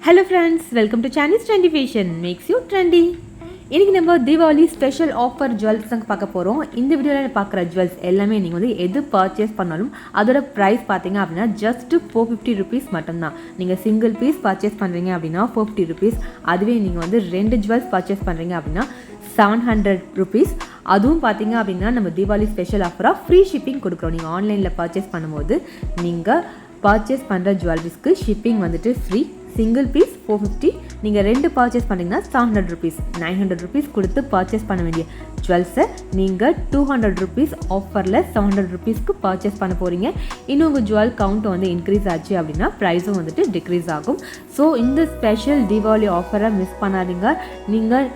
Hello friends, welcome to Chanish Fashion makes you trendy. இன்னைக்கு நம்ம Deepavali special offer jewels தான் பார்க்க போகிறோம். இந்த வீடியோவில் பார்க்குற ஜுவல்ஸ் எல்லாமே நீங்கள் வந்து எது பர்ச்சேஸ் பண்ணாலும் அதோட ப்ரைஸ் பார்த்தீங்க அப்படின்னா ஜஸ்ட் 450 rupees மட்டும்தான். நீங்கள் சிங்கிள் பீஸ் பர்ச்சேஸ் பண்ணுறீங்க அப்படின்னா 450 rupees. அதுவே நீங்கள் வந்து 2 ஜுவல்ஸ் பர்ச்சேஸ் பண்ணுறீங்க அப்படின்னா 700 rupees. அதுவும் பார்த்தீங்க அப்படின்னா நம்ம தீபாவளி ஸ்பெஷல் ஆஃபராக ஃப்ரீ ஷிப்பிங் கொடுக்குறோம். நீங்கள் ஆன்லைனில் பர்ச்சேஸ் பண்ணும்போது நீங்கள் பர்ச்சேஸ் பண்ணுற ஜுவல்லரிஸ்க்கு ஷிப்பிங் வந்துட்டு ஃப்ரீ. சிங்கிள் பீஸ் 450, நீங்கள் 2 பர்ச்சேஸ் பண்ணிங்கன்னா 700 rupees. 900 rupees கொடுத்து பர்ச்சேஸ் பண்ண வேண்டிய ஜுவல்ஸை நீங்கள் 200 rupees ஆஃபரில் 700 rupeesக்கு பர்ச்சேஸ் பண்ண போகிறீங்க. இன்னும் உங்கள் ஜுவல் கவுண்ட் வந்து இன்க்ரீஸ் ஆச்சு அப்படின்னா ப்ரைஸும் வந்துட்டு டிக்ரீஸ் ஆகும். ஸோ இந்த ஸ்பெஷல் தீபாவளி ஆஃபரை மிஸ் பண்ணாதீங்க. நீங்கள்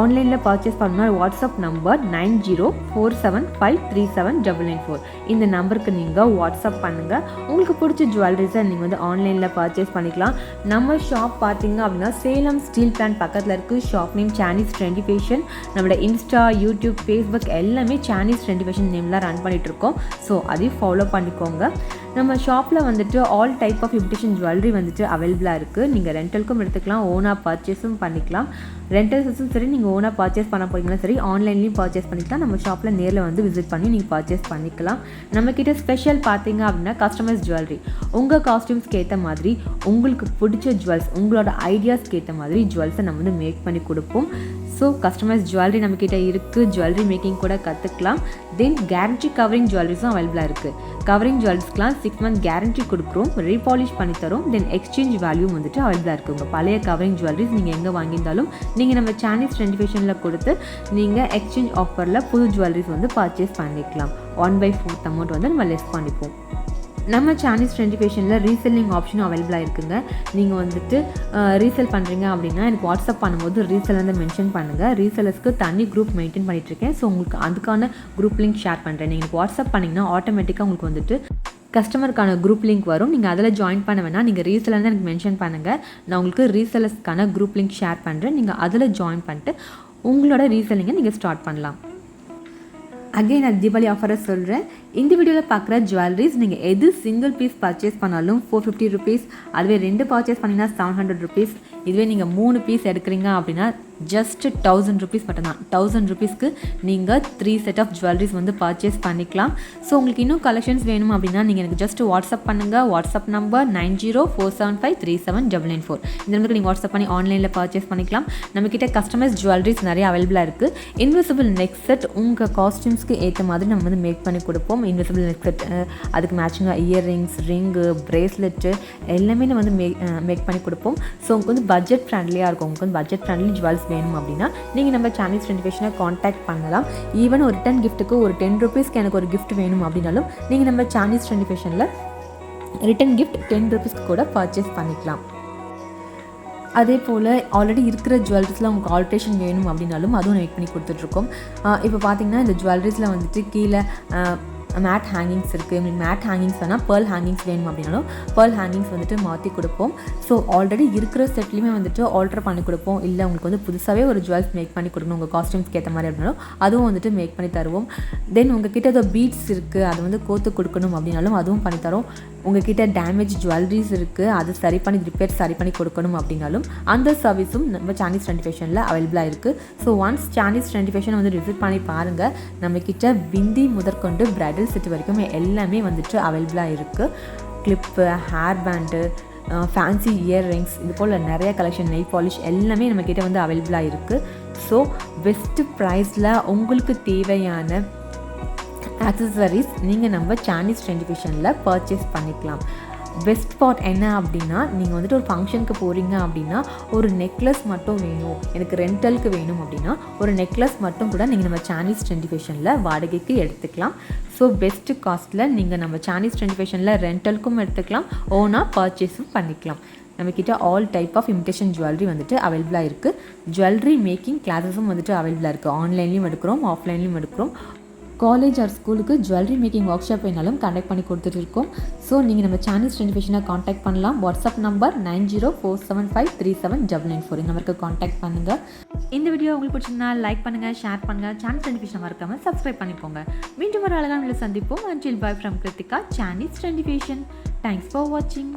ஆன்லைனில் பர்ச்சேஸ் பண்ணால் வாட்ஸ்அப் நம்பர் 9047537994. இந்த நம்பருக்கு நீங்கள் வாட்ஸ்அப் பண்ணுங்கள். உங்களுக்கு பிடிச்ச ஜுவல்லரிஸை நீங்கள் வந்து ஆன்லைனில் பர்ச்சேஸ் பண்ணிக்கலாம். நம்ம ஷாப் பார்த்தீங்க அப்படின்னா சேலம் ஸ்டீல் பிளான்ட் பக்கத்தில் இருக்குது. Shop name Chani's trendy fashion. நம்மளோட இன்ஸ்டா, யூடியூப், ஃபேஸ்புக் எல்லாமே சானிஸ் ட்ரெண்டி ஃபேஷன் நேம்லாம் ரன் பண்ணிகிட்ருக்கோம். ஸோ அதையும் ஃபாலோ பண்ணிக்கோங்க. நம்ம ஷாப்பில் வந்துட்டு all type of imitation jewellery வந்துட்டு அவைலபிளாக இருக்குது. நீங்கள் ரெண்டலுக்கும் எடுத்துக்கலாம், ஓனாக பர்ச்சேஸும் பண்ணிக்கலாம். ரெண்டல்ஸும் சரி, நீங்கள் ஓனாக பர்ச்சேஸ் பண்ண போகிறீங்களா சரி, ஆன்லைன்லேயும் பர்ச்சேஸ் பண்ணிக்கலாம். நம்ம ஷாப்பில் நேரில் வந்து விசிட் பண்ணி நீங்கள் பர்ச்சேஸ் பண்ணிக்கலாம். நம்மக்கிட்ட ஸ்பெஷல் பார்த்தீங்க அப்படின்னா கஸ்டமைஸ் ஜுவல்லரி. உங்கள் காஸ்டியூம்ஸ்க்கு ஏற்ற மாதிரி உங்களுக்கு பிடிச்ச ஜுவல்ஸ், உங்களோட ஐடியாஸ்க்கு ஏற்ற மாதிரி ஜுவல்ஸை நம்ம வந்து மேக் பண்ணி கொடுப்போம். ஸோ கஸ்டமைஸ் ஜுவல்லரி நம்மக்கிட்ட இருக்குது. ஜுவல்லரி மேக்கிங் கூட கற்றுக்கலாம். தென் கேரண்டி கவரிங் ஜுவல்லரிஸும் அவைலபிளாக இருக்குது. கவரிங் ஜுவல்ஸ்க்கெலாம் 6 month கேரண்டி கொடுக்குறோம், ரீபாலிஷ் பண்ணி தரோம். தென் எக்ஸ்சேஞ்ச் வேல்யூ வந்துட்டு அவைலபிளாக இருக்குது. உங்கள் பழைய கவரிங் ஜுவல்லரிஸ் நீங்கள் எங்கே வாங்கியிருந்தாலும் நீங்கள் நம்ம சானிஸ் ட்ரெண்டி ஃபேஷனில் கொடுத்து நீங்கள் எக்ஸ்சேஞ்ச் ஆஃபரில் புது ஜுவல்லரிஸ் வந்து பர்ச்சேஸ் பண்ணிக்கலாம். 1/4 அமௌண்ட் வந்து நம்ம லெஸ் பண்ணிப்போம். நம்ம சானிஸ் ட்ரெண்டி ஃபேஷனில் ரீசெல்லிங் ஆப்ஷனும் அவைலபிளாக இருக்குங்க. நீங்கள் வந்துட்டு ரீசெல் பண்ணுறீங்க அப்படின்னா எனக்கு வாட்ஸ்அப் பண்ணும்போது ரீசெல் வந்து மென்ஷன் பண்ணுங்கள். ரீசெலர்ஸ்க்கு தனி குரூப் மெயின்டைன் பண்ணிகிட்ருக்கேன். ஸோ உங்களுக்கு அதுக்கான குரூப் லிங்க் ஷேர் பண்ணுறேன். நீங்கள் வாட்ஸ்அப் பண்ணிங்கன்னா ஆட்டோமேட்டிக்காக உங்களுக்கு வந்துட்டு கஸ்டமருக்கான குரூப் லிங்க் வரும். நீங்கள் அதில் ஜாயின் பண்ண வேணால் நீங்கள் ரீசெலர் தான் எனக்கு மென்ஷன் பண்ணுங்கள். நான் உங்களுக்கு ரீசெலர்ஸ்க்கான குரூப் லிங்க் ஷேர் பண்ணுறேன். நீங்கள் அதில் ஜாயின் பண்ணிட்டு உங்களோட ரீசெல்லிங்கை நீங்கள் ஸ்டார்ட் பண்ணலாம். அகைன் நான் தீபாவளி ஆஃபரை சொல்கிறேன். இந்த வீடியோவில் பார்க்குற ஜுவல்லரிஸ் நீங்கள் எது சிங்கிள் பீஸ் பர்ச்சேஸ் பண்ணாலும் 450 rupees. அதுவே 2 பர்ச்சேஸ் பண்ணிங்கன்னா 700 rupees. இதுவே நீங்கள் 3 பீஸ் எடுக்கிறீங்க அப்படின்னா ஜஸ்ட் 1000 rupees மட்டும்தான். 1000 rupeesக்கு நீங்கள் 3 set ஆஃப் ஜுவல்லரிஸ் வந்து பர்ச்சேஸ் பண்ணிக்கலாம். ஸோ உங்களுக்கு இன்னும் கலெக்ஷன்ஸ் வேணும் அப்படின்னா நீங்கள் எனக்கு ஜஸ்ட் வாட்ஸ்அப் பண்ணுங்கள். WhatsApp number 9047537994. இந்த நம்பருக்கு நீங்கள் வாட்ஸ்அப் பண்ணி ஆன்லைனில் பர்ச்சேஸ் பண்ணிக்கலாம். நம்மக்கிட்ட கஸ்டமைஸ் ஜுவல்லரிஸ் நிறைய அவைலபிளாக இருக்குது. இன்விசிபிள் நெக் செட் உங்கள் காஸ்டியூம்ஸ்க்கு ஏற்ற மாதிரி நம்ம வந்து மேக் பண்ணி கொடுப்போம். இன்விசிபிள் நெக் செட், அதுக்கு மேட்சிங்காக இயர்ரிங்ஸ், ரிங்கு, ப்ரேஸ்லெட்டு எல்லாமே நம்ம வந்து மேக் பண்ணி கொடுப்போம். ஸோ உங்களுக்கு வந்து பட்ஜெட் ஃப்ரெண்ட்லியாக இருக்கும். உங்களுக்கு வந்து பட்ஜெட் ஃப்ரெண்ட்லி ஜுவல்ஸ் வேணும் அப்படின்னா நீங்கள் நம்ம சானிஸ் ட்ரெண்டி ஃபேஷனை காண்டாக்ட் பண்ணலாம். ஈவன் ஒரு ரிட்டன் கிஃப்ட்டுக்கு ஒரு 10 rupeesக்கு எனக்கு ஒரு கிஃப்ட் வேணும் அப்படின்னாலும் நீங்கள் நம்ம சானிஸ் ட்ரெண்டி ஃபேஷனில் ரிட்டன் கிஃப்ட் 10 rupeesக்கு கூட பர்ச்சேஸ் பண்ணிக்கலாம். அதே போல் ஆல்ரெடி இருக்கிற ஜுவல்லரிஸில் உங்களுக்கு ஆல்ட்ரேஷன் வேணும் அப்படின்னாலும் அதுவும் மேக் பண்ணி கொடுத்துட்ருக்கோம். இப்போ பார்த்தீங்கன்னா இந்த ஜுவல்லரிஸில் வந்துட்டு கீழே மேட் ஹேங்கிங்ஸ் இருக்குது. உங்களுக்கு மேட் ஹேங்கிங்ஸ் வேணால் பேர்ல் ஹேங்கிங்ஸ் வேணும் அப்படின்னாலும் பேர்ல் ஹேங்கிங்ஸ் வந்துட்டு மாற்றி கொடுப்போம். ஸோ ஆல்ரெடி இருக்கிற செட்லேயுமே வந்துட்டு ஆல்ட்ரு பண்ணி கொடுப்போம். இல்லை உங்களுக்கு வந்து புதுசாகவே ஒரு ஜுவல்ஸ் மேக் பண்ணி கொடுக்கணும் உங்கள் காஸ்டியூம்ஸ்க்கு ஏற்ற மாதிரி அப்படின்னாலும் அதுவும் வந்துட்டு மேக் பண்ணி தருவோம். தென் உங்கள் கிட்ட ஏதோ பீட்ஸ் இருக்குது, அதை வந்து கோத்து கொடுக்கணும் அப்படின்னாலும் அதுவும் பண்ணித்தரோம். உங்கள் கிட்ட டேமேஜ் ஜுவல்லரிஸ் இருக்குது, அது சரி பண்ணி ரிப்பேர் சரி பண்ணி கொடுக்கணும் அப்படின்னாலும் அந்த சர்வீஸும் நம்ம சானிஸ் ட்ரெண்டி ஃபேஷனில் அவைலபிளாக இருக்குது. ஸோ ஒன்ஸ் சானிஸ் ட்ரெண்டி ஃபேஷன் வந்து விசிட் பண்ணி பாருங்கள். நம்மக்கிட்ட பிந்தி முதற்கொண்டு பிரைடல் செட் வரைக்கும் எல்லாமே வந்துட்டு அவைலபிளாக இருக்குது. Clip, hair band, fancy earrings, இது போல் நிறைய கலெக்ஷன், நெய் பாலிஷ் எல்லாமே நம்மக்கிட்ட வந்து அவைலபிளாக இருக்குது. ஸோ பெஸ்ட்டு ப்ரைஸில் உங்களுக்கு தேவையான ஆக்சசரிஸ் நீங்கள் நம்ம சானிஸ் ட்ரெண்டி ஃபேஷனில் பர்ச்சேஸ் பண்ணிக்கலாம். பெஸ்ட் பார்ட் என்ன அப்படின்னா நீங்கள் வந்துட்டு ஒரு ஃபங்க்ஷனுக்கு போகிறீங்க அப்படின்னா ஒரு நெக்லஸ் மட்டும் வேணும், எனக்கு ரெண்டலுக்கு வேணும் அப்படின்னா ஒரு நெக்லஸ் மட்டும் கூட நீங்கள் நம்ம சானிஸ் ட்ரெண்டி ஃபேஷனில் வாடகைக்கு எடுத்துக்கலாம். ஸோ பெஸ்ட்டு காஸ்ட்டில் நீங்கள் நம்ம சானிஸ் ட்ரெண்டி ஃபேஷனில் ரெண்டலுக்கும் எடுத்துக்கலாம், ஓனாக பர்ச்சேஸும் பண்ணிக்கலாம். நம்மக்கிட்ட all type of imitation jewellery வந்துட்டு அவைலபிளாக இருக்குது. ஜுவல்லரி மேக்கிங் கிளாஸஸும் வந்துட்டு அவைலபிளாக இருக்குது. ஆன்லைன்லேயும் எடுக்கிறோம், ஆஃப்லைன்லேயும் எடுக்கிறோம். காலேஜ் ஆர் ஸ்கூலுக்கு ஜுவல்லரி மேக்கிங் ஒர்க் ஷாப் வேணாலும் கண்டக்ட் பண்ணி கொடுத்துட்டு இருக்கோம். ஸோ நீங்கள் நம்ம சானிஸ் ட்ரெண்டி ஃபேஷனை காண்டாக்ட் பண்ணலாம். WhatsApp number 9047537994. இந்த நம்பருக்கு காண்டாக்ட் பண்ணுங்கள். இந்த வீடியோ உங்களுக்கு பிடிச்சிருந்தா லைக் பண்ணுங்கள், ஷேர் பண்ணுங்கள். சானிஸ் ட்ரெண்டி ஃபேஷனை மறக்காமல் சப்ஸ்கிரைப் பண்ணிப்போங்க. மீண்டும் ஒரு அழகான வீடியோ சந்திப்போம். Until bye from Kritika, Chanish Fashion. Thanks for watching.